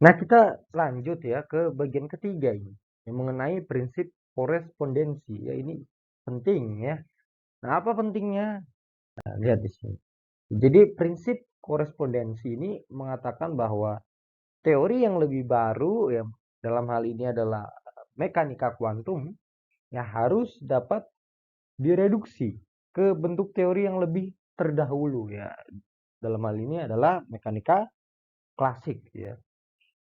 Nah, kita lanjut ya ke bagian ketiga ini, yang mengenai prinsip korespondensi. Ya, ini penting ya. Nah, apa pentingnya? Nah, lihat di sini. Jadi, prinsip korespondensi ini mengatakan bahwa teori yang lebih baru, ya dalam hal ini adalah mekanika kuantum, ya harus dapat direduksi ke bentuk teori yang lebih terdahulu ya. Dalam hal ini adalah mekanika klasik ya.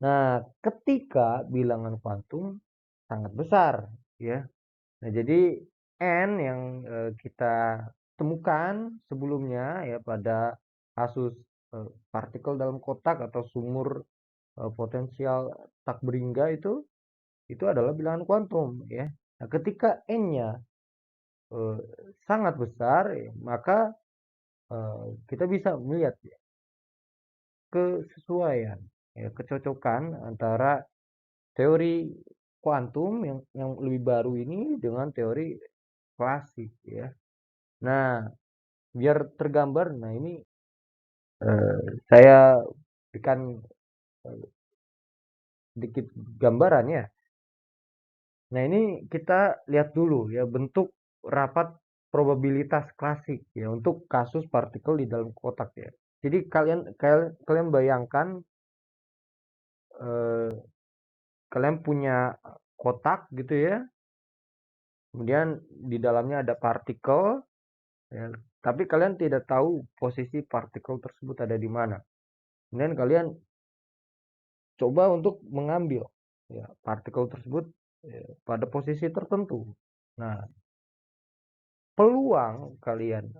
Nah, ketika bilangan kuantum sangat besar ya. Nah, jadi N yang kita temukan sebelumnya ya pada kasus partikel dalam kotak atau sumur potensial tak beringga itu adalah bilangan kuantum ya. Nah, ketika N-nya eh, sangat besar ya, maka kita bisa melihat ya, kesesuaian ya, kecocokan antara teori kuantum yang lebih baru ini dengan teori klasik ya. Nah, biar tergambar, nah ini saya berikan sedikit gambaran ya. Nah, ini kita lihat dulu ya bentuk rapat probabilitas klasik ya untuk kasus partikel di dalam kotak ya. Jadi kalian bayangkan eh, kalian punya kotak gitu ya. Kemudian di dalamnya ada partikel ya, tapi kalian tidak tahu posisi partikel tersebut ada di mana. Kemudian kalian coba untuk mengambil ya, partikel tersebut ya, pada posisi tertentu. Nah, peluang kalian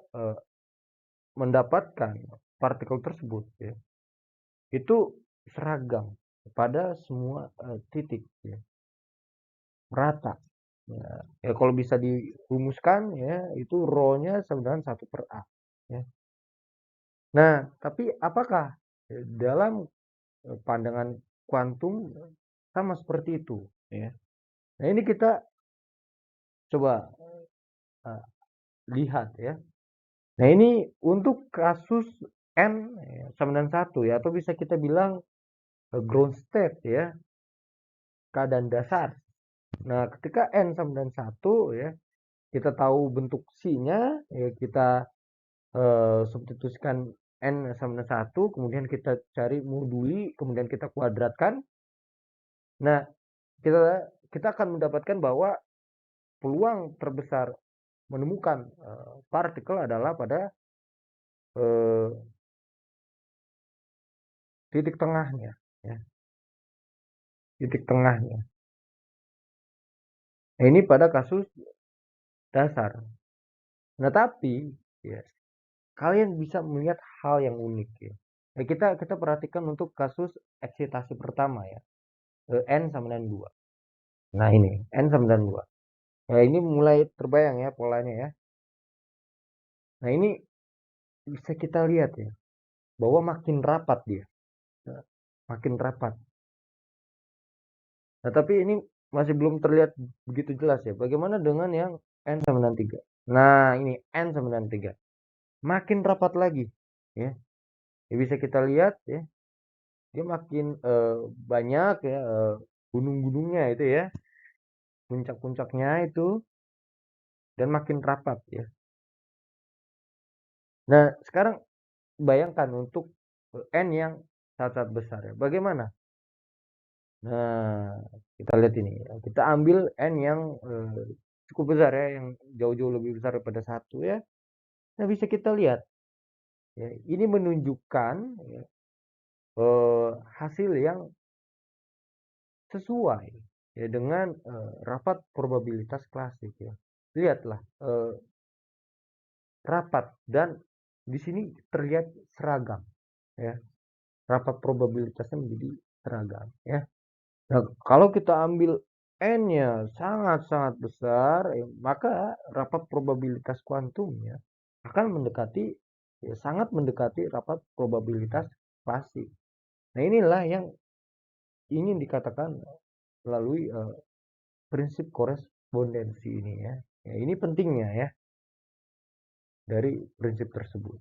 mendapatkan partikel tersebut ya, itu seragam pada semua titik ya, merata. Ya, ya kalau bisa dirumuskan ya itu rho-nya sama 1/A ya. Nah, tapi apakah dalam pandangan kuantum sama seperti itu ya. Nah, ini kita coba uh, lihat ya. Nah, ini untuk kasus N ya, sama dengan 1 ya, atau bisa kita bilang ground state ya, keadaan dasar. Nah, ketika N sama dengan 1 ya, kita tahu bentuk C-nya ya, kita substitusikan N sama dengan 1, kemudian kita cari moduli, kemudian kita kuadratkan. Nah, kita akan mendapatkan bahwa peluang terbesar menemukan partikel adalah pada eh, titik tengahnya ya, titik tengahnya. Nah, ini pada kasus dasar. Nah, tapi ya, kalian bisa melihat hal yang unik ya. Nah, kita perhatikan untuk kasus eksitasi pertama ya. N sama dengan 2. Nah, ini N sama dengan 2. Nah, ini mulai terbayang ya polanya ya. Nah, ini bisa kita lihat ya bahwa makin rapat dia. Nah, makin rapat. Nah, tapi ini masih belum terlihat begitu jelas ya. Bagaimana dengan yang N sama dengan 3? Nah, ini N sama dengan 3. Makin rapat lagi ya. Ya bisa kita lihat ya, dia makin banyak ya gunung-gunungnya itu ya, puncak-puncaknya itu, dan makin rapat ya. Nah, sekarang bayangkan untuk N yang sangat besar ya. Bagaimana? Nah, kita lihat ini ya. Kita ambil N yang cukup besar ya, yang jauh-jauh lebih besar daripada 1 ya. Nah, bisa kita lihat ya, ini menunjukkan ya, hasil yang sesuai ya dengan rapat probabilitas klasik ya. Lihatlah rapat dan di sini terlihat seragam ya. Rapat probabilitasnya menjadi seragam ya. Nah, kalau kita ambil N-nya sangat-sangat besar, maka rapat probabilitas kuantumnya akan mendekati ya, sangat mendekati rapat probabilitas klasik. Nah, inilah yang ingin dikatakan melalui prinsip korespondensi ini ya. Ya, ini pentingnya ya dari prinsip tersebut.